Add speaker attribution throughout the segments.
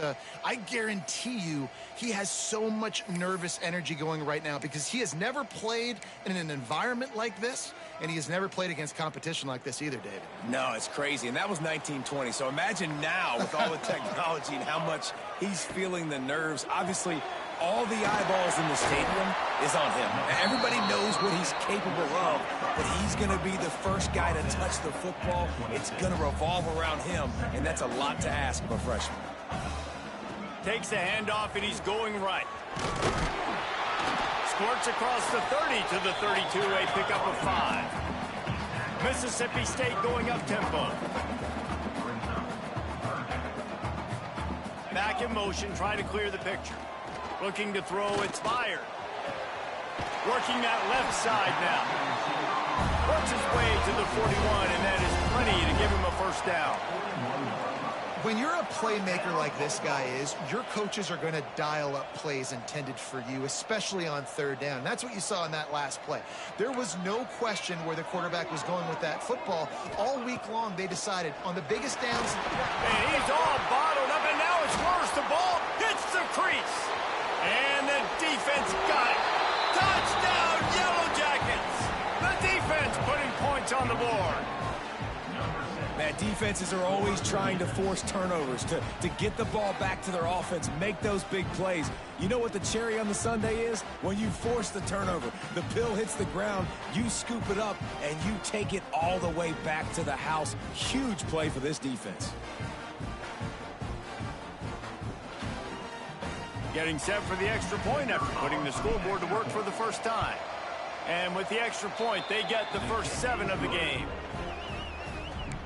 Speaker 1: Martha, I guarantee you he has so much nervous energy going right now because he has never played in an environment like this, and he has never played against competition like this either, David.
Speaker 2: No, it's crazy, and that was 1920. So imagine now with all the technology and how much he's feeling the nerves. Obviously, all the eyeballs in the stadium is on him. Everybody knows what he's capable of, but he's going to be the first guy to touch the football. It's going to revolve around him, and that's a lot to ask of a freshman.
Speaker 3: Takes the handoff, and he's going right. Squirts across the 30 to the 32, a pickup of 5. Mississippi State going up-tempo. Back in motion, trying to clear the picture. Looking to throw, it's fired. Working that left side now. Works his way to the 41, and that is plenty to give him a first down.
Speaker 1: When you're a playmaker like this guy is, your coaches are going to dial up plays intended for you, especially on third down. That's what you saw in that last play. There was no question where the quarterback was going with that football. All week long, they decided on the biggest downs.
Speaker 3: And he's all bottled up, and now it's worse. The ball hits the crease. And the defense got it. Touchdown, Yellow Jackets. The defense putting points on the board.
Speaker 2: Man, defenses are always trying to force turnovers, to get the ball back to their offense, make those big plays. You know what the cherry on the sundae is? When you force the turnover, the pill hits the ground, you scoop it up, and you take it all the way back to the house. Huge play for this defense.
Speaker 3: Getting set for the extra point after putting the scoreboard to work for the first time. And with the extra point, they get the first 7 of the game.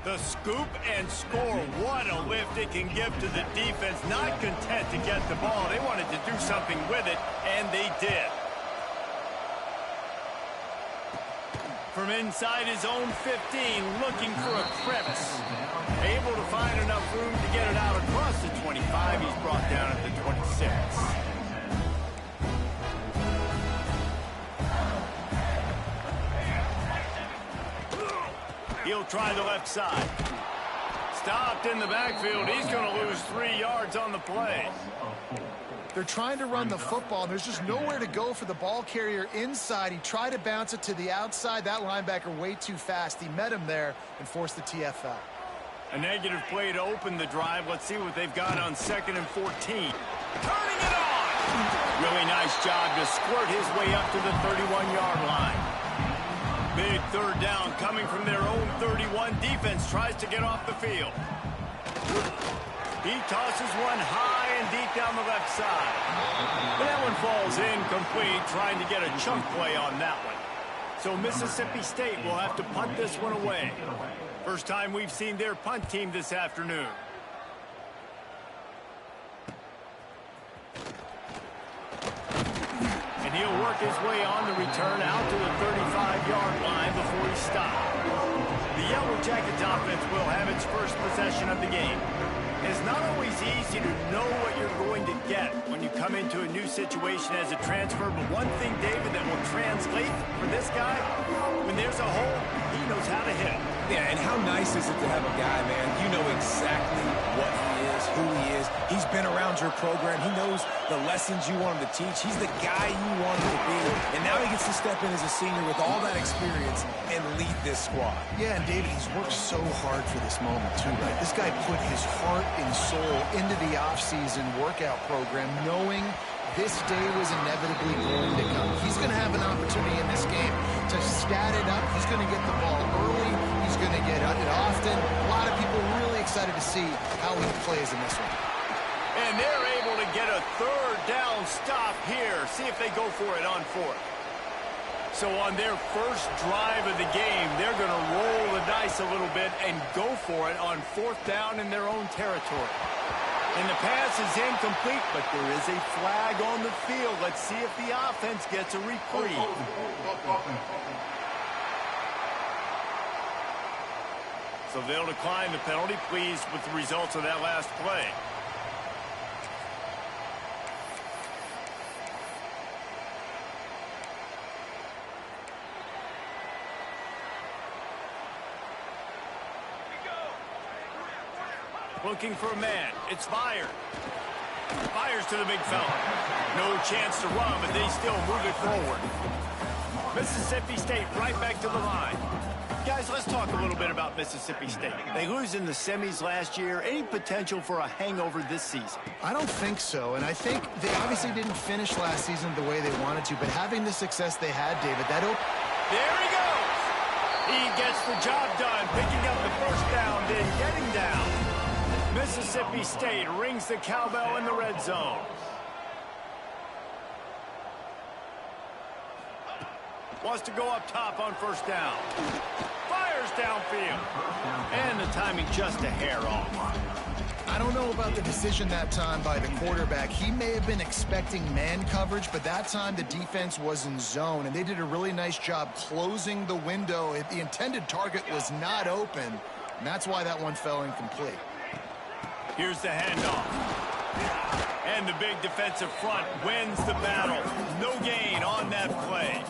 Speaker 3: The scoop and score. What a lift it can give to the defense. Not content to get the ball. They wanted to do something with it, and they did. From inside his own 15, looking for a crevice. Able to find enough room to get it out across the 25. He's brought down at the 26. He'll try the left side. Stopped in the backfield. He's going to lose 3 yards on the play.
Speaker 1: They're trying to run the football, and there's just nowhere to go for the ball carrier inside. He tried to bounce it to the outside. That linebacker way too fast. He met him there and forced the TFL.
Speaker 3: A negative play to open the drive. Let's see what they've got on 2nd and 14. Turning it on! Really nice job to squirt his way up to the 31-yard line. Big third down coming from their own 31. Defense tries to get off the field. He tosses one high and deep down the left side. But that one falls incomplete, trying to get a chunk play on that one. So Mississippi State will have to punt this one away. First time we've seen their punt team this afternoon. And he'll work his way on the return out to the 35-yard line before he stopped. The Yellow Jackets offense will have its first possession of the game. It's not always easy to know what you're going to get when you come into a new situation as a transfer, but one thing, David, that will translate for this guy, when there's a hole, he knows how to hit it.
Speaker 2: Yeah, and how nice is it to have a guy, man, you know exactly what he is, who he is. He's been around your program. He knows the lessons you want him to teach. He's the guy you want him to be. And now he gets to step in as a senior with all that experience and lead this squad.
Speaker 1: Yeah, and David, he's worked so hard for this moment, too, right? This guy put his heart and soul into the offseason workout program, knowing this day was inevitably going to come. He's going to have an opportunity in this game to stat it up. He's going to get the ball early. He's going to get it often. A lot of people really excited to see how he plays in this one.
Speaker 3: And they're able to get a third down stop here. See if they go for it on 4th. So on their first drive of the game, they're going to roll the dice a little bit and go for it on 4th down in their own territory. And the pass is incomplete, but there is a flag on the field. Let's see if the offense gets a reprieve. So they'll decline the penalty, pleased with the results of that last play. Looking for a man. It's fired. Fires to the big fella. No chance to run, but they still move it forward. Mississippi State right back to the line. Guys, let's talk a little bit about Mississippi State. They lose in the semis last year. Any potential for a hangover this season?
Speaker 1: I don't think so, and I think they obviously didn't finish last season the way they wanted to, but having the success they had, David, that opened...
Speaker 3: There he goes! He gets the job done, picking up the first down, then getting down. Mississippi State rings the cowbell in the red zone. Wants to go up top on first down. Fires downfield. And the timing just a hair off.
Speaker 1: I don't know about the decision that time by the quarterback. He may have been expecting man coverage, but that time the defense was in zone, and they did a really nice job closing the window. The intended target was not open, and that's why that one fell incomplete.
Speaker 3: Here's the handoff. And the big defensive front wins the battle. No gain on that play.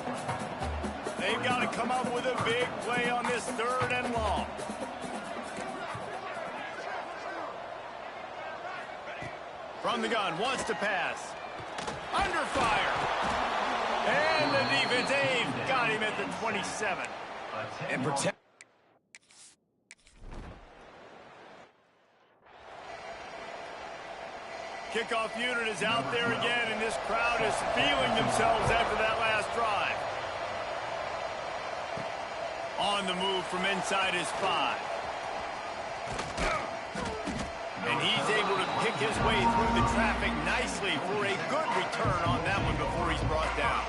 Speaker 3: They've got to come up with a big play on this 3rd and long. From the gun, wants to pass. Under fire. And the defense aim got him at the 27.
Speaker 2: And protect.
Speaker 3: Kickoff unit is out there again, and this crowd is feeling themselves after that last drive. On the move from inside his 5. And he's able to pick his way through the traffic nicely for a good return on that one before he's brought down.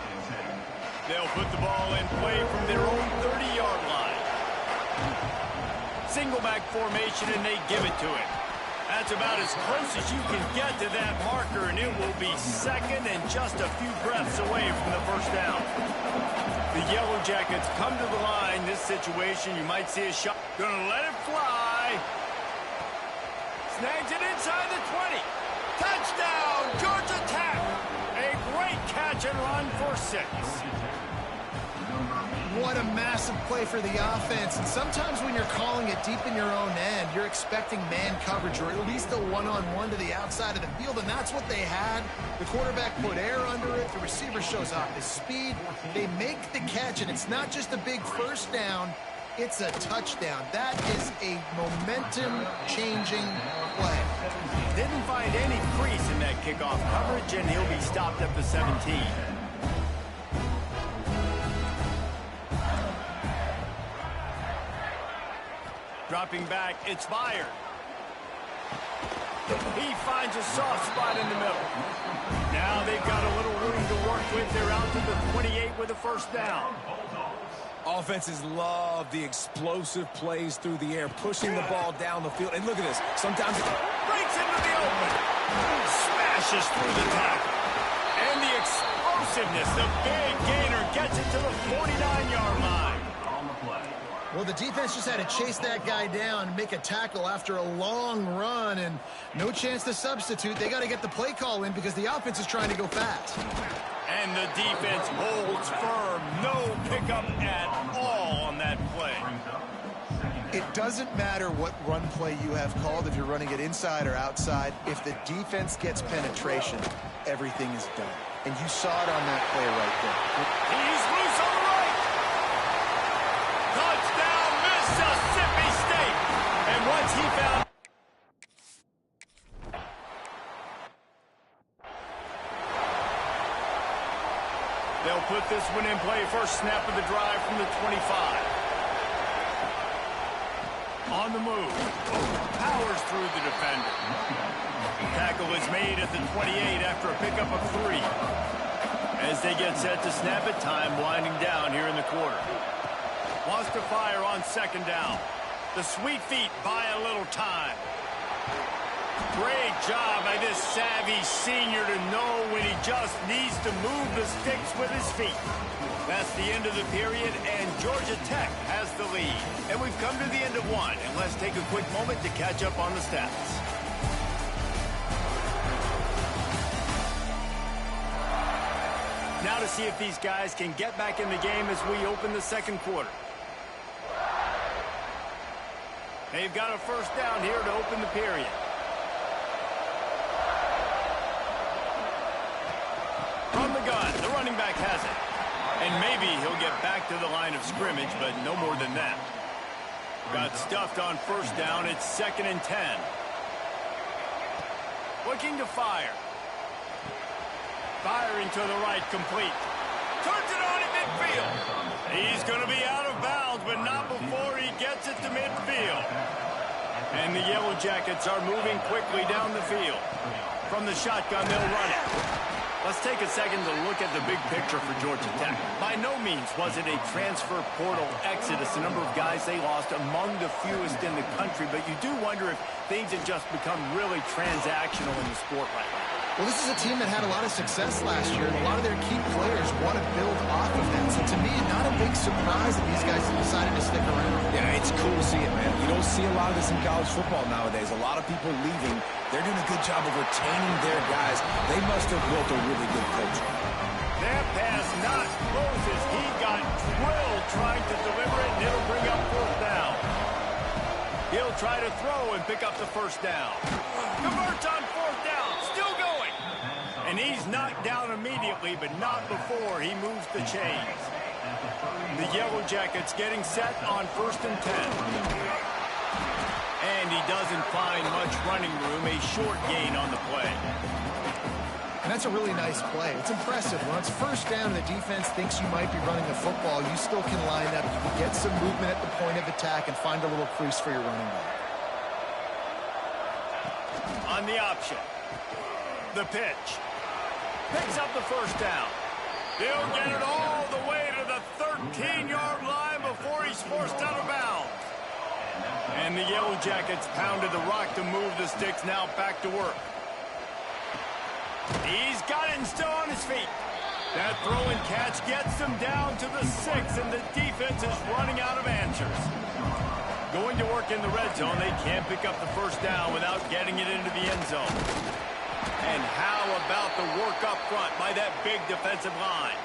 Speaker 3: They'll put the ball in play from their own 30-yard line. Single back formation, and they give it to him. That's about as close as you can get to that marker, and it will be second and just a few breaths away from the first down. The Yellow Jackets come to the line. This situation, you might see a shot. Gonna let it fly. Snags it inside the 20. Touchdown, Georgia Tech. A great catch and run for 6.
Speaker 1: What a massive play for the offense. And sometimes when you're calling it deep in your own end, you're expecting man coverage or at least a one-on-one to the outside of the field, and that's what they had. The quarterback put air under it. The receiver shows off his speed. They make the catch, and it's not just a big first down. It's a touchdown. That is a momentum-changing play.
Speaker 3: Didn't find any crease in that kickoff coverage, and he'll be stopped at the 17. Dropping back, it's fired. He finds a soft spot in the middle. Now they've got a little room to work with. They're out to the 28 with a first down.
Speaker 2: Offenses love the explosive plays through the air, pushing the ball down the field. And look at this. Sometimes it
Speaker 3: breaks into the open. Smashes through the tackle. And the explosiveness, the big gainer gets it to the 49-yard line.
Speaker 1: Well, the defense just had to chase that guy down and make a tackle after a long run, and no chance to substitute. They got to get the play call in because the offense is trying to go fast.
Speaker 3: And the defense holds firm. No pickup at all on that play.
Speaker 1: It doesn't matter what run play you have called, if you're running it inside or outside. If the defense gets penetration, everything is done. And you saw it on that play right there.
Speaker 3: He's loose on the right. Touchdown, Mississippi State. And once he found... They'll put this one in play. First snap of the drive from the 25. On the move. Powers through the defender. Tackle is made at the 28 after a pickup of 3. As they get set to snap it, time winding down here in the quarter. Wants to fire on second down. The sweet feet buy a little time. Great job by this savvy senior to know when he just needs to move the sticks with his feet. That's the end of the period, and Georgia Tech has the lead. And we've come to the end of one, and let's take a quick moment to catch up on the stats. Now to see if these guys can get back in the game as we open the second quarter. They've got a first down here to open the period. running back has it. And maybe he'll get back to the line of scrimmage, but no more than that. Got stuffed on first down. It's 2nd and 10. Looking to fire. Firing to the right, complete. Turns it on at midfield. He's going to be out of bounds, but not before he gets it to midfield. And the Yellow Jackets are moving quickly down the field. From the shotgun, they'll run it. Let's take a second to look at the big picture for Georgia Tech. By no means was it a transfer portal exodus, the number of guys they lost among the fewest in the country, but you do wonder if things have just become really transactional in the sport right now.
Speaker 1: Well, this is a team that had a lot of success last year, and a lot of their key players want to build off of that. So to me, not a big surprise that these guys have decided to stick around.
Speaker 2: Yeah, it's cool to see it, man. You don't see a lot of this in college football nowadays. A lot of people leaving. They're doing a good job of retaining their guys. They must have built a really good culture.
Speaker 3: That pass not Moses. He got drilled trying to deliver it, and it'll bring up 4th down. He'll try to throw and pick up the 1st down. Converts on 4th down. Still going. And he's knocked down immediately, but not before he moves the chains. The Yellow Jackets getting set on 1st and 10. And he doesn't find much running room. A short gain on the play.
Speaker 1: And that's a really nice play. It's impressive. When it's 1st down and the defense thinks you might be running the football, you still can line up. You can get some movement at the point of attack and find a little crease for your running back.
Speaker 3: On the option. The pitch. Picks up the 1st down. He'll get it all the way to the 13-yard line before he's forced out of bounds. And the Yellow Jackets pounded the rock to move the sticks. Now back to work. He's got it and still on his feet. That throw and catch gets them down to the 6, and the defense is running out of answers. Going to work in the red zone. They can't pick up the 1st down without getting it into the end zone. And how about the work up front by that big defensive line?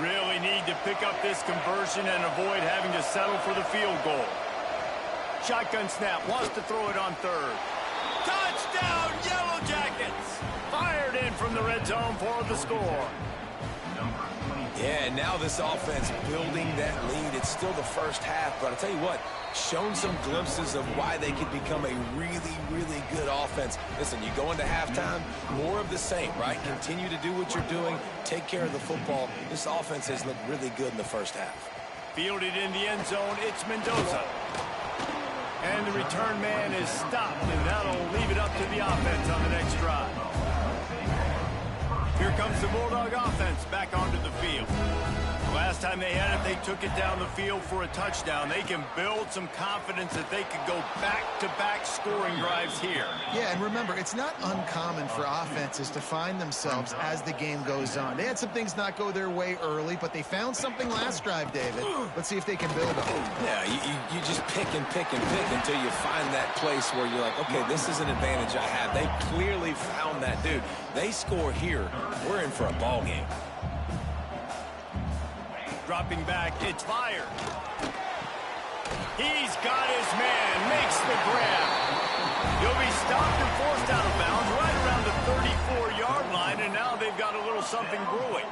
Speaker 3: Really need to pick up this conversion and avoid having to settle for the field goal. Shotgun snap, wants to throw it on 3rd. Touchdown, Yellow Jackets! Fired in from the red zone for the score.
Speaker 2: Yeah, and now this offense building that lead. It's still the first half, but I'll tell you what, shown some glimpses of why they could become a really, really good offense. Listen, you go into halftime, more of the same, right? Continue to do what you're doing, take care of the football. This offense has looked really good in the first half.
Speaker 3: Fielded in the end zone, it's Mendoza. And the return man is stopped, and that'll leave it up to the offense on the next drive. Here comes the Bulldog offense back onto the field. Last time they had it, they took it down the field for a touchdown. They can build some confidence that they could go back-to-back scoring drives here.
Speaker 1: Yeah, and remember, it's not uncommon for offenses to find themselves as the game goes on. They had some things not go their way early, but they found something last drive, David. Let's see if they can build on it.
Speaker 2: Yeah, you just pick and pick and pick until you find that place where you're like, okay, this is an advantage I have. They clearly found that, dude. They score here, we're in for a ball game.
Speaker 3: Dropping back, it's fired. He's got his man, makes the grab. He'll be stopped and forced out of bounds right around the 34-yard line, and now they've got a little something brewing.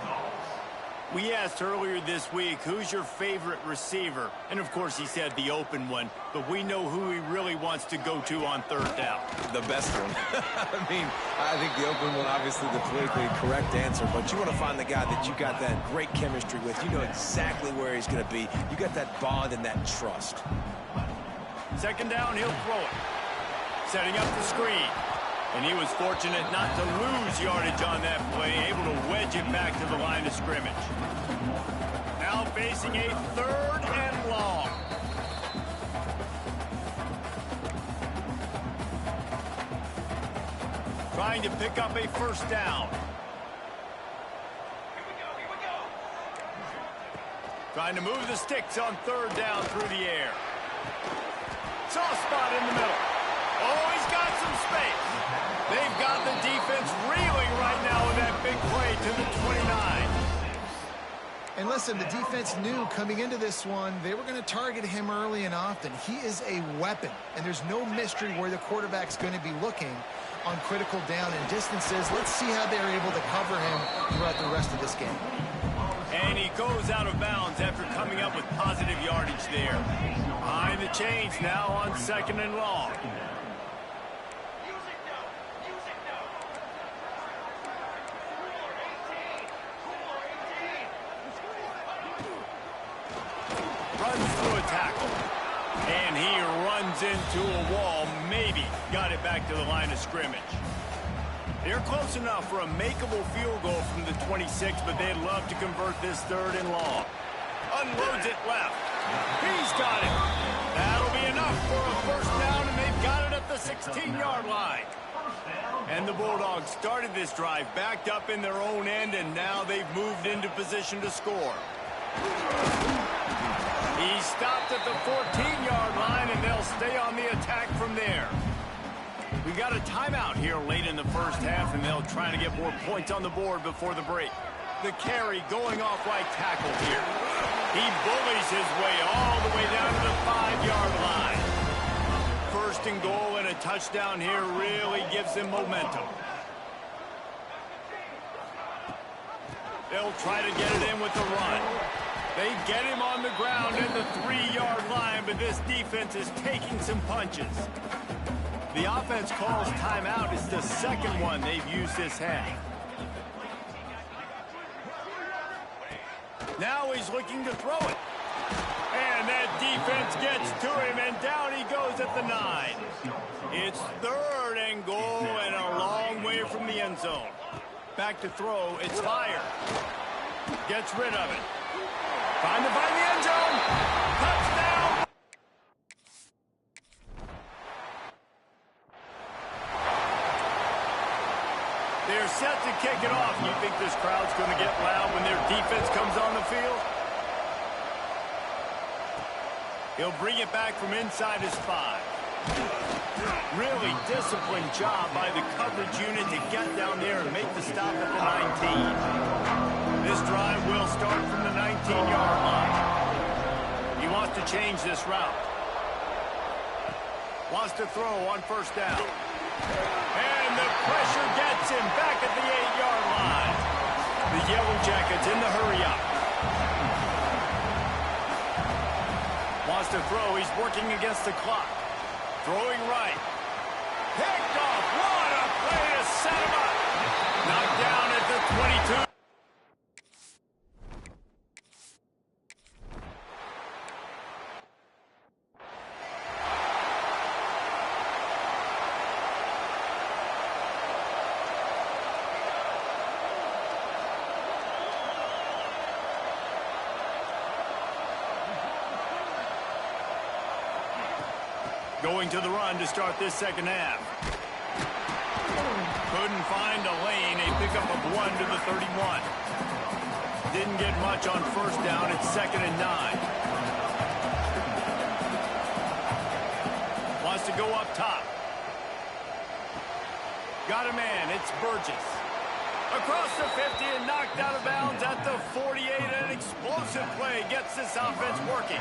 Speaker 3: We asked earlier this week, who's your favorite receiver? And, of course, he said the open one, but we know who he really wants to go to on 3rd down.
Speaker 2: The best one. I mean, I think the open one, obviously the politically correct answer, but you want to find the guy that you got that great chemistry with. You know exactly where he's going to be. You got that bond and that trust.
Speaker 3: 2nd down, he'll throw it. Setting up the screen. And he was fortunate not to lose yardage on that play, able to wedge it back to the line of scrimmage. Now facing a 3rd and long. Trying to pick up a 1st down. Here we go. Trying to move the sticks on 3rd down through the air. Soft spot in the middle. Oh, he's got some space. They've got the defense reeling right now with that big play to the 29.
Speaker 1: And listen, the defense knew coming into this one, they were going to target him early and often. He is a weapon, and there's no mystery where the quarterback's going to be looking on critical down and distances. Let's see how they're able to cover him throughout the rest of this game.
Speaker 3: And he goes out of bounds after coming up with positive yardage there. Behind the chains now on 2nd and long. Runs through a tackle. And he runs into a wall. Maybe got it back to the line of scrimmage. They're close enough for a makeable field goal from the 26, but they'd love to convert this 3rd and long. Unloads it left. He's got it. That'll be enough for a first down, and they've got it at the 16-yard line. And the Bulldogs started this drive backed up in their own end, and now they've moved into position to score. He stopped at the 14-yard line, and they'll stay on the attack from there. We got a timeout here late in the first half, and they'll try to get more points on the board before the break. The carry going off right tackle here. He bullies his way all the way down to the 5-yard line. 1st and goal and a touchdown here really gives them momentum. They'll try to get it in with the run. They get him on the ground at the 3-yard line, but this defense is taking some punches. The offense calls timeout. It's the 2nd one they've used this half. Now he's looking to throw it. And that defense gets to him, and down he goes at the 9. It's 3rd and goal and a long way from the end zone. Back to throw. It's fired. Gets rid of it. Trying to find the end zone. Touchdown. They're set to kick it off. You think this crowd's going to get loud when their defense comes on the field? He'll bring it back from inside his 5. Really disciplined job by the coverage unit to get down there and make the stop at the 19. This drive will start from the 19-yard line. He wants to change this route. Wants to throw on 1st down. And the pressure gets him back at the 8-yard line. The Yellow Jackets in the hurry-up. Wants to throw. He's working against the clock. Throwing right. Picked off. What a play to set him up. Knocked down at the 22. Going to the run to start this 2nd half. Couldn't find a lane. A pickup of 1 to the 31. Didn't get much on 1st down. It's 2nd and 9. Wants to go up top. Got a man. It's Burgess. Across the 50 and knocked out of bounds at the 48. An explosive play gets this offense working.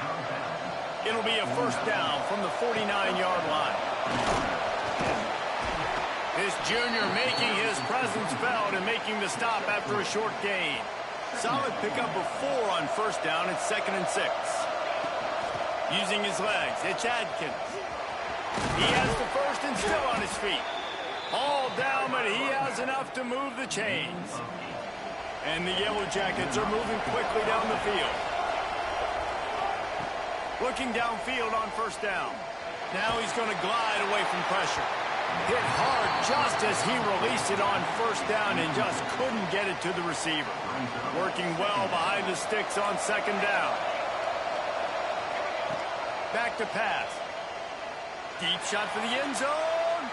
Speaker 3: It'll be a 1st down from the 49-yard line. This junior making his presence felt and making the stop after a short gain. Solid pickup of 4 on 1st down. It's 2nd and 6. Using his legs, it's Adkins. He has the 1st and still on his feet. All down, but he has enough to move the chains. And the Yellow Jackets are moving quickly down the field. Looking downfield on 1st down. Now he's going to glide away from pressure. Hit hard just as he released it on 1st down and just couldn't get it to the receiver. Working well behind the sticks on 2nd down. Back to pass. Deep shot for the end zone.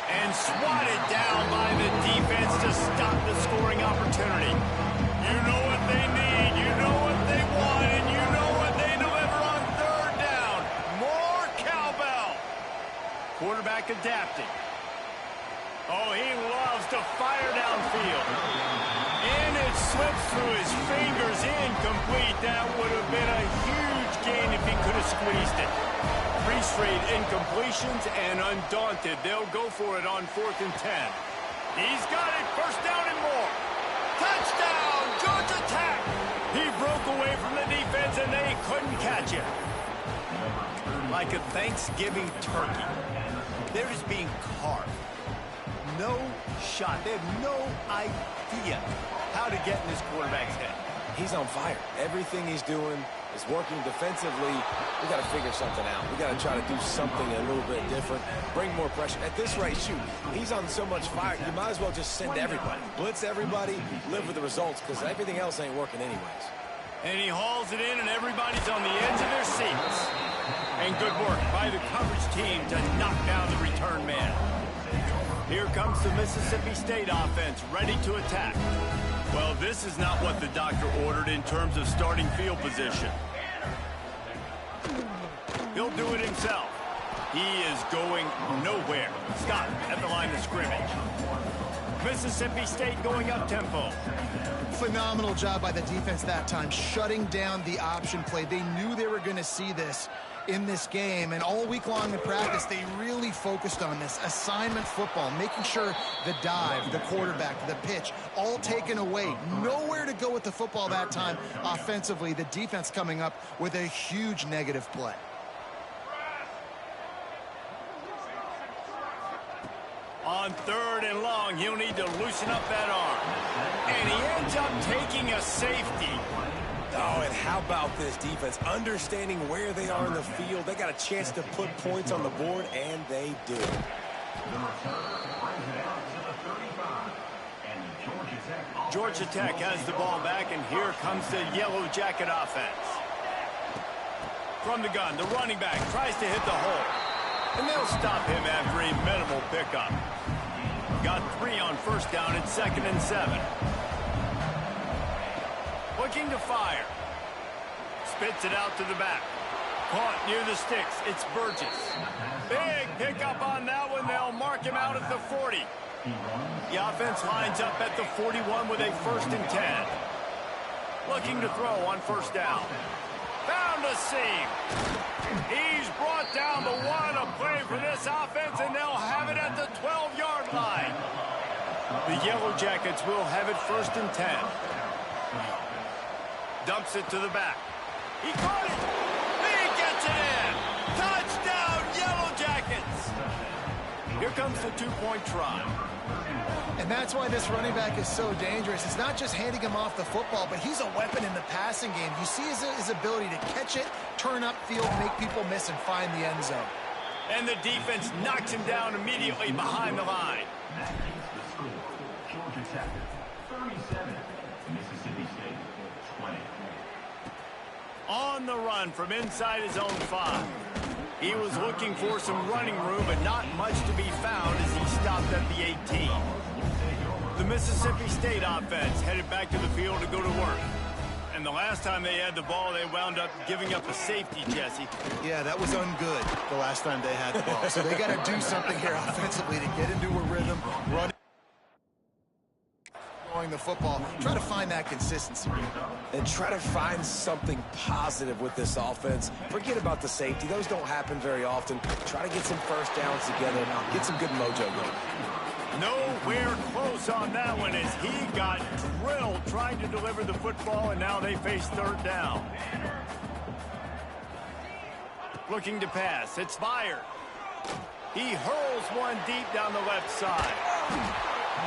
Speaker 3: And swatted down by the defense to stop the scoring opportunity. You know what they need. You know what they want. And you know what they deliver on 3rd down. More cowbell. Quarterback adapting. Oh, he loves to fire downfield. In It slips through his fingers, incomplete. That would have been a huge gain if he could have squeezed it. 3 straight incompletions, and undaunted, they'll go for it on 4th and 10. He's got it, 1st down and more. Touchdown, Georgia Tech. He broke away from the defense, and they couldn't catch him. Like a Thanksgiving turkey, they're just being carved. No shot. They have no idea how to get in this quarterback's head.
Speaker 2: He's on fire. Everything he's doing is working defensively. We got to figure something out. We got to try to do something a little bit different, bring more pressure. At this rate, shoot, he's on so much fire, you might as well just send everybody. Blitz everybody, live with the results, because everything else ain't working anyways.
Speaker 3: And he hauls it in, and everybody's on the edge of their seats. And good work by the coverage team to knock down the return man. Here comes the Mississippi State offense, ready to attack. Well, this is not what the doctor ordered in terms of starting field position. He'll do it himself. He is going nowhere. Scott at the line of scrimmage. Mississippi State going up-tempo.
Speaker 1: Phenomenal job by the defense that time, shutting down the option play. They knew they were going to see this in this game, and all week long in practice, they really focused on this assignment football, making sure the dive, the quarterback, the pitch, all taken away. Nowhere to go with the football that time offensively. The defense coming up with a huge negative play.
Speaker 3: On 3rd and long, he'll need to loosen up that arm. And he ends up taking a safety.
Speaker 2: Oh, and how about this defense? Understanding where they are in the field. They got a chance to put points on the board, and they do.
Speaker 3: Georgia Tech has the ball back, and here comes the Yellow Jacket offense. From the gun, the running back tries to hit the hole. And they'll stop him after a minimal pickup. Got 3 on 1st down at 2nd and 7. Looking to fire. Spits it out to the back. Caught near the sticks. It's Burgess. Big pickup on that one. They'll mark him out at the 40. The offense lines up at the 41 with a 1st and 10. Looking to throw on 1st down. Found a seam. He's brought down the one. A play for this offense, and they'll have it at the 12-yard line. The Yellow Jackets will have it 1st and 10. Dumps it to the back. He caught it. He gets it in. Touchdown, Yellow Jackets. Here comes the 2-point try.
Speaker 1: And that's why this running back is so dangerous. It's not just handing him off the football, but he's a weapon in the passing game. You see his ability to catch it, turn upfield, make people miss, and find the end zone.
Speaker 3: And the defense knocks him down immediately behind the line.
Speaker 4: Georgia Tech, 37, Mississippi State, 20.
Speaker 3: On the run from inside his own 5. He was looking for some running room, but not much to be found as he stopped at the 18. The Mississippi State offense headed back to the field to go to work. And the last time they had the ball, they wound up giving up a safety, Jesse.
Speaker 1: Yeah, that was ungood the last time they had the ball. So they got to do something here offensively to get into a rhythm, run the football, try to find that consistency.
Speaker 2: And try to find something positive with this offense. Forget about the safety. Those don't happen very often. Try to get some 1st downs together. Get some good mojo going.
Speaker 3: Nowhere close on that one as he got drilled trying to deliver the football, and now they face 3rd down. Looking to pass. It's fired. He hurls one deep down the left side.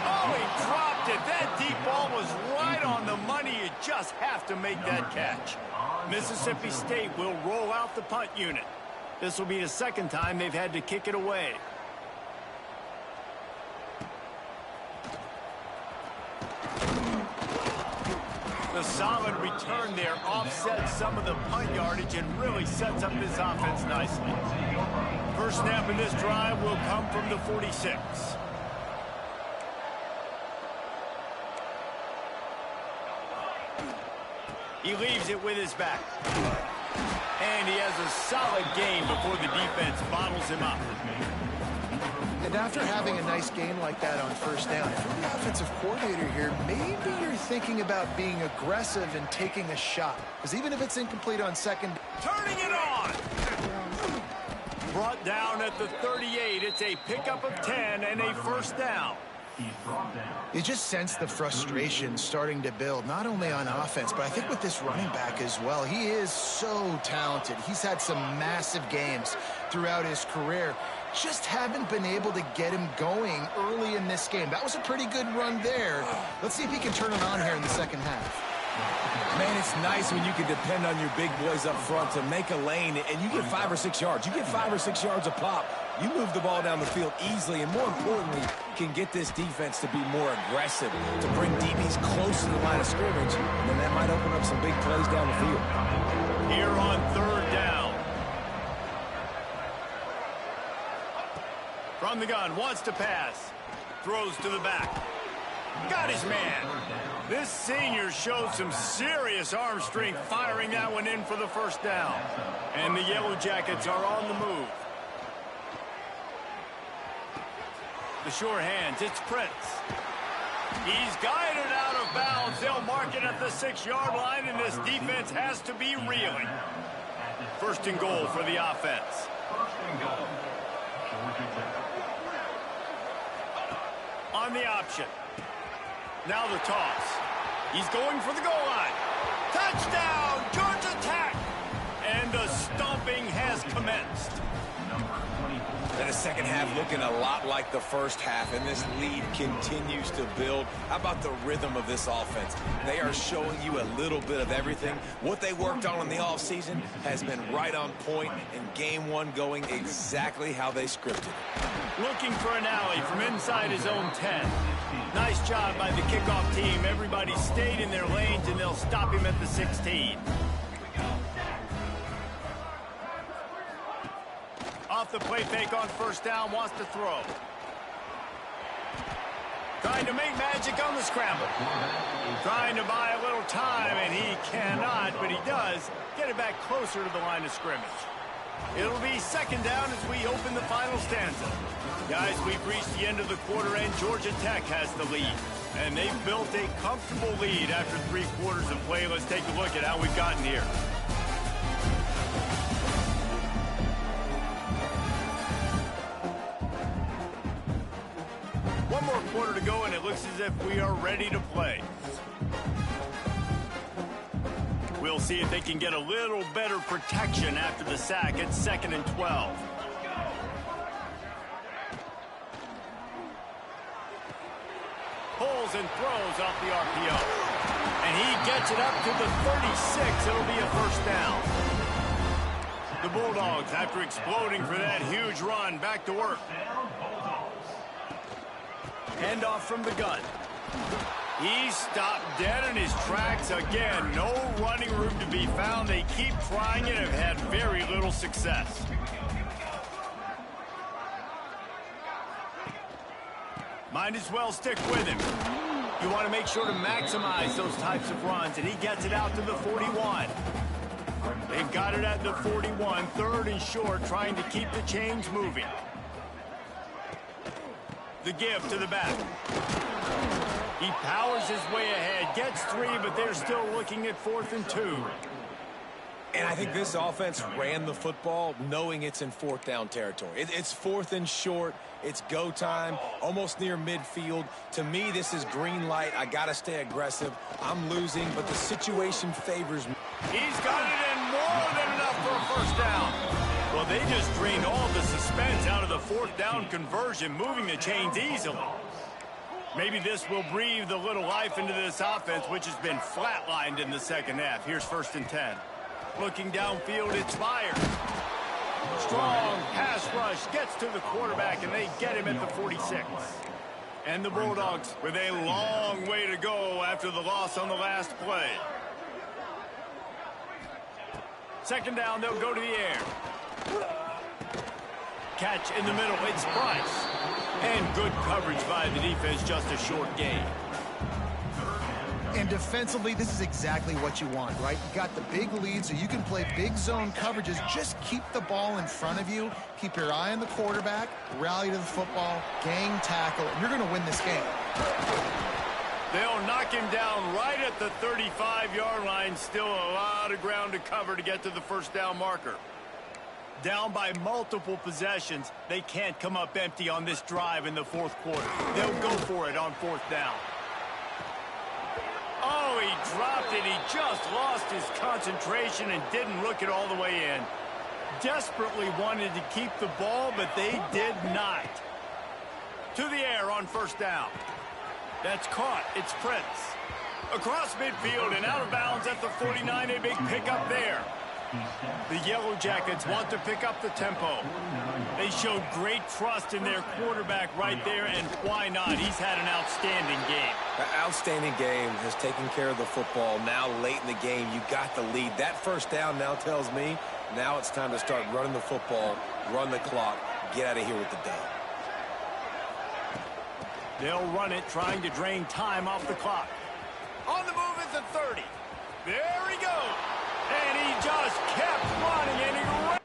Speaker 3: Oh, he dropped it. That deep ball was right on the money. You just have to make that catch. Mississippi State will roll out the punt unit. This will be the 2nd time they've had to kick it away. The solid return there offsets some of the punt yardage and really sets up this offense nicely. First snap in this drive will come from the 46. He leaves it with his back. And he has a solid gain before the defense bottles him up.
Speaker 1: And after having a nice game like that on 1st down, if the offensive coordinator here, maybe you're thinking about being aggressive and taking a shot. Because even if it's incomplete on second...
Speaker 3: Turning it on! Brought down at the 38. It's a pickup of 10 and a first down.
Speaker 1: You just sense the frustration starting to build, not only on offense, but I think with this running back as well. He is so talented. He's had some massive games throughout his career. Just haven't been able to get him going early in this game. That was a pretty good run there. Let's see if he can turn it on here in the second half.
Speaker 2: Man, it's nice when you can depend on your big boys up front to make a lane, and you get 5 or 6 yards. You get 5 or 6 yards a pop. You move the ball down the field easily, and more importantly, can get this defense to be more aggressive, to bring DBs close to the line of scrimmage, and then that might open up some big plays down the field.
Speaker 3: Here on third down. From the gun, wants to pass. Throws to the back. Got his man. This senior showed some serious arm strength firing that one in for the first down. And the Yellow Jackets are on the move. The sure hands, it's Prince. He's guided out of bounds. They'll mark it at the 6-yard line, and this defense has to be reeling. First and goal for the offense. On the option. Now the toss. He's going for the goal line. Touchdown, Georgia Tech! And the stomping has commenced.
Speaker 2: And the second half looking a lot like the first half, and this lead continues to build. How about the rhythm of this offense? They are showing you a little bit of everything. What they worked on in the offseason has been right on point, and game one going exactly how they scripted.
Speaker 3: Looking for an alley from inside his own 10. Nice job by the kickoff team. Everybody stayed in their lanes, and they'll stop him at the 16. Off the play fake on first down, wants to throw. Trying to make magic on the scramble. Trying to buy a little time, and he cannot, but he does get it back closer to the line of scrimmage. It'll be second down as we open the final stanza. Guys, we've reached the end of the quarter, and Georgia Tech has the lead. And they've built a comfortable lead after 3 quarters of play. Let's take a look at how we've gotten here. One more quarter to go, and it looks as if we are ready to play. We'll see if they can get a little better protection after the sack. It's 2nd and 12. Pulls and throws off the RPO. And he gets it up to the 36. It'll be a first down. The Bulldogs, after exploding for that huge run, back to work. Handoff from the gun. He stopped dead in his tracks again. No running room to be found. They keep trying it and have had very little success. Might as well stick with him. You want to make sure to maximize those types of runs, and he gets it out to the 41. They've got it at the 41, 3rd and short, trying to keep the chains moving. The give to the back. He powers his way ahead, gets 3, but they're still looking at 4th and 2.
Speaker 2: And I think this offense ran the football knowing it's in 4th down territory. It's 4th and short. It's go time, almost near midfield. To me, this is green light. I got to stay aggressive. I'm losing, but the situation favors me.
Speaker 3: He's got it in more than enough for a first down. Well, they just drained all the suspense out of the 4th down conversion, moving the chains easily. Maybe this will breathe a little life into this offense, which has been flatlined in the second half. Here's 1st and 10. Looking downfield, it's fired. Strong pass rush gets to the quarterback, and they get him at the 46. And the Bulldogs with a long way to go after the loss on the last play. Second down, they'll go to the air. Catch in the middle, it's Price. And good coverage by the defense, just a short gain.
Speaker 1: And defensively, this is exactly what you want, right? You got the big lead, so you can play big zone coverages. Just keep the ball in front of you. Keep your eye on the quarterback. Rally to the football. Gang tackle. And you're going to win this game.
Speaker 3: knock him down right at the 35-yard line. Still a lot of ground to cover to get to the first down marker. Down by multiple possessions, they can't come up empty on this drive in the fourth quarter. They'll go for it on fourth down. Oh, he dropped it. He just lost his concentration and didn't look it all the way in. Desperately wanted to keep the ball, but they did not. To the air on first down. That's caught. It's Prince. Across midfield and out of bounds at the 49. A big pickup there. The Yellow Jackets want to pick up the tempo. They showed great trust in their quarterback right there, and why not? He's had an outstanding game.
Speaker 2: An outstanding game, has taken care of the football. Now late in the game, you got the lead. That first down now tells me now it's time to start running the football, run the clock, get out of here with the dub.
Speaker 3: They'll run it, trying to drain time off the clock. On the move is the 30. There he goes. And he just kept running, and he ran.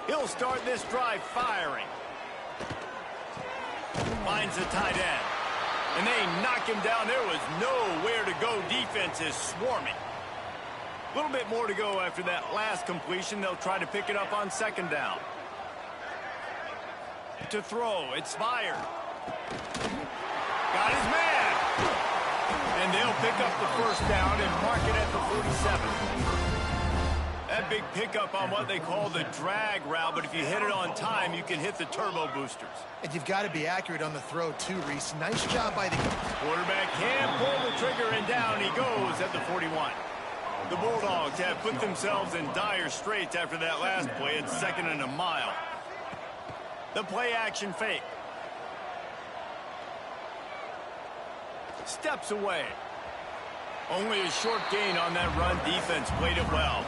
Speaker 3: He'll start this drive firing. Finds the tight end. And they knock him down. There was nowhere to go. Defense is swarming. A little bit more to go after that last completion. They'll try to pick it up on second down. To throw, it's fired. Got his man. And they'll pick up the first down and mark it at the 47. That big pickup on what they call the drag route, but if you hit it on time, you can hit the turbo boosters.
Speaker 1: And you've got to be accurate on the throw, too, Reese. Nice job by the
Speaker 3: quarterback. Can't pull the trigger, and down he goes at the 41. The Bulldogs have put themselves in dire straits after that last play. It's 2nd and a mile. The play action fake. Steps away. Only a short gain on that run. Defense played it well.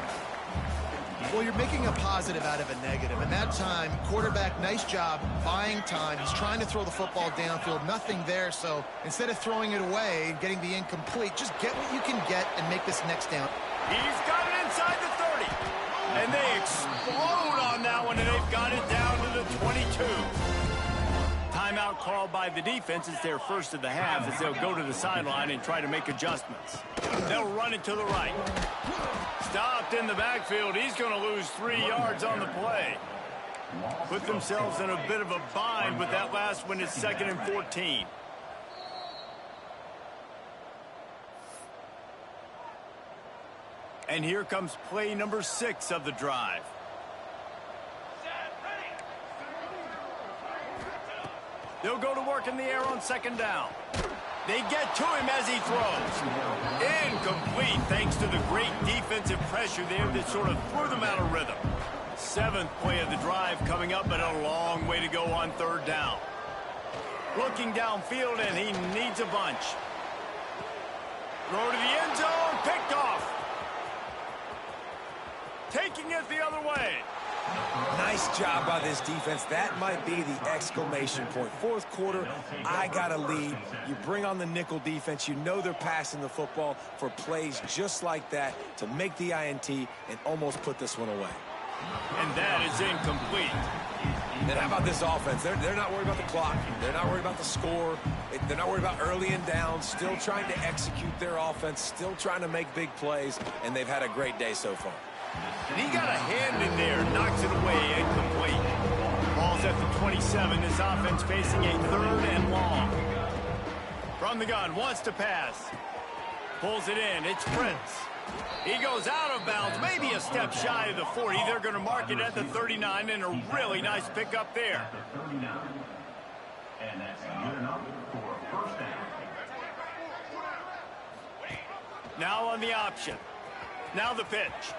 Speaker 1: Well, you're making a positive out of a negative. And that time, quarterback, nice job buying time. He's trying to throw the football downfield. Nothing there. So instead of throwing it away, getting the incomplete, just get what you can get and make this next down.
Speaker 3: He's got it inside the 30. And they explode on that one, and they've got it down to the 22. Timeout called by the defense. It's their first of the half as they'll go to the sideline and try to make adjustments. They'll run it to the right. Stopped in the backfield. He's going to lose 3 yards on the play. Put themselves in a bit of a bind with that last one. It's 2nd and 14. And here comes play number 6 of the drive. They'll go to work in the air on second down. They get to him as he throws. Incomplete thanks to the great defensive pressure there that sort of threw them out of rhythm. 7th play of the drive coming up, but a long way to go on third down. Looking downfield, and he needs a bunch. Throw to the end zone, picked off. Taking it the other way.
Speaker 2: Nice job by this defense. That might be the exclamation point. Fourth quarter, I got a lead. You bring on the nickel defense. You know they're passing the football for plays just like that to make the INT and almost put this one away.
Speaker 3: And that is incomplete.
Speaker 2: And how about this offense? They're not worried about the clock. They're not worried about the score. They're not worried about early and down. Still trying to execute their offense. Still trying to make big plays. And they've had a great day so far.
Speaker 3: And he got a hand in there, knocks it away, incomplete. Ball's at the 27. This offense facing a 3rd and long. From the gun, wants to pass. Pulls it in. It's Prince. He goes out of bounds, maybe a step shy of the 40. They're going to mark it at the 39, and a really nice pickup there.
Speaker 4: And that's good enough for a first down.
Speaker 3: Now on the option. Now the pitch.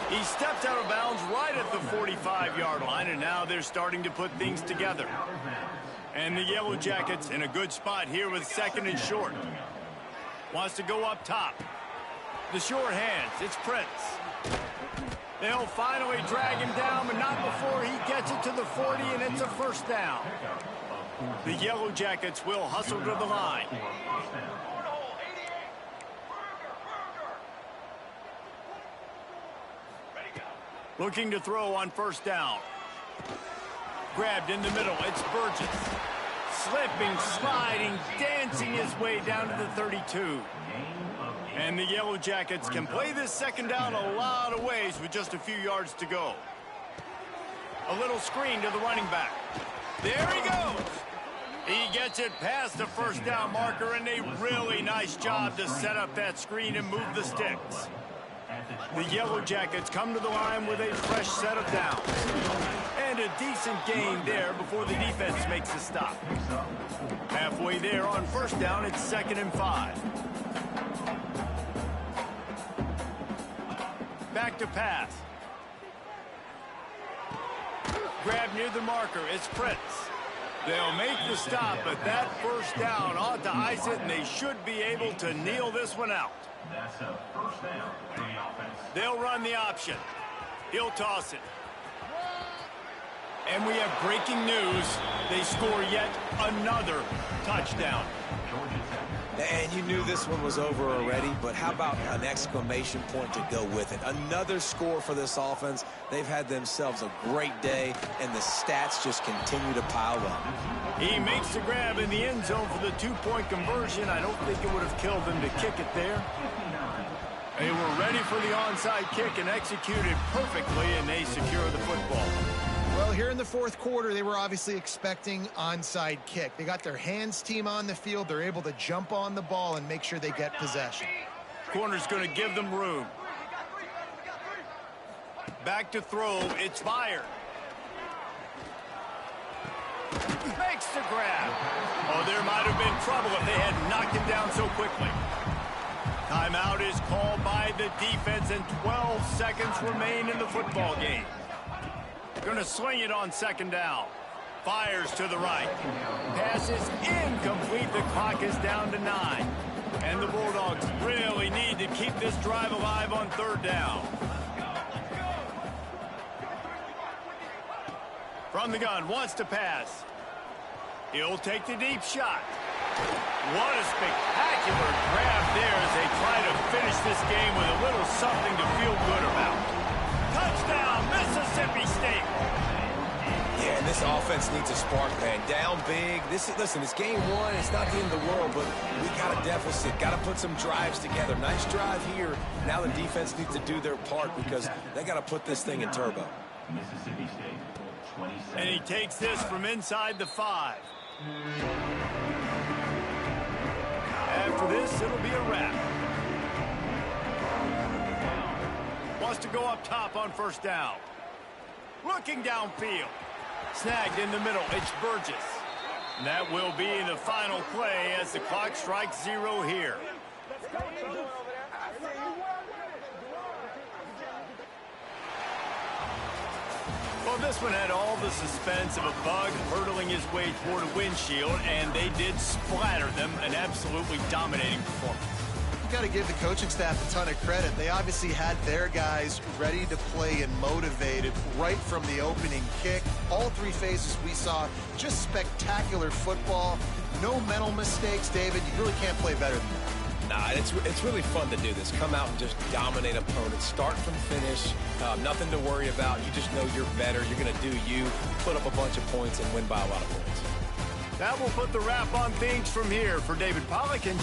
Speaker 3: He stepped out of bounds right at the 45-yard line, and now they're starting to put things together. And the Yellow Jackets in a good spot here with 2nd and short. Wants to go up top. The short hands, it's Prince. They'll finally drag him down, but not before he gets it to the 40, and it's a first down. The Yellow Jackets will hustle to the line. Looking to throw on first down. Grabbed in the middle. It's Burgess. Slipping, sliding, dancing his way down to the 32. And the Yellow Jackets can play this second down a lot of ways with just a few yards to go. A little screen to the running back. There he goes. He gets it past the first down marker, and a really nice job to set up that screen and move the sticks. The Yellow Jackets come to the line with a fresh set of downs. And a decent gain there before the defense makes a stop. Halfway there on first down, it's 2nd and 5. Back to pass. Grab near the marker. It's Fritz. They'll make the stop, but that first down ought to ice it, and they should be able to kneel this one out.
Speaker 4: That's a first down for the offense.
Speaker 3: They'll run the option. He'll toss it. And we have breaking news. They score yet another touchdown.
Speaker 2: And you knew this one was over already, but how about an exclamation point to go with it? Another score for this offense. They've had themselves a great day, and the stats just continue to pile up.
Speaker 3: He makes the grab in the end zone for the two-point conversion. I don't think it would have killed him to kick it there. They were ready for the onside kick and executed perfectly, and they secure the football.
Speaker 1: Well, here in the fourth quarter, they were obviously expecting onside kick. They got their hands team on the field. They're able to jump on the ball and make sure they get possession.
Speaker 3: Corner's going to give them room. Back to throw. It's fired. Makes the grab. Oh, there might have been trouble if they had knocked him down so quickly. Timeout is called by the defense, and 12 seconds remain in the football game. Going to swing it on second down. Fires to the right. Pass is incomplete. The clock is down to 9. And the Bulldogs really need to keep this drive alive on third down. From the gun, wants to pass. He'll take the deep shot. What a spectacular grab there as they try to finish this game with a little something to feel good about. Touchdown, Mississippi State.
Speaker 2: Yeah, and this offense needs a spark, man. Down big. Listen, it's game one. It's not the end of the world, but we got a deficit. Got to put some drives together. Nice drive here. Now the defense needs to do their part because they got to put this thing in turbo.
Speaker 4: Mississippi State, 27.
Speaker 3: And he takes this from inside the 5. After this, it'll be a wrap. Wants to go up top on first down. Looking downfield. Snagged in the middle. It's Burgess. And that will be the final play as the clock strikes 0 here. Well, this one had all the suspense of a bug hurtling his way toward a windshield, and they did splatter them. An absolutely dominating performance.
Speaker 1: You got to give the coaching staff a ton of credit. They obviously had their guys ready to play and motivated right from the opening kick. All 3 phases we saw, just spectacular football. No mental mistakes, David. You really can't play better than that.
Speaker 2: Nah, it's really fun to do this. Come out and just dominate opponents. Start from finish. Nothing to worry about. You just know you're better. You're going to do you, put up a bunch of points, and win by a lot of points.
Speaker 3: That will put the wrap on things from here. For David Pollack and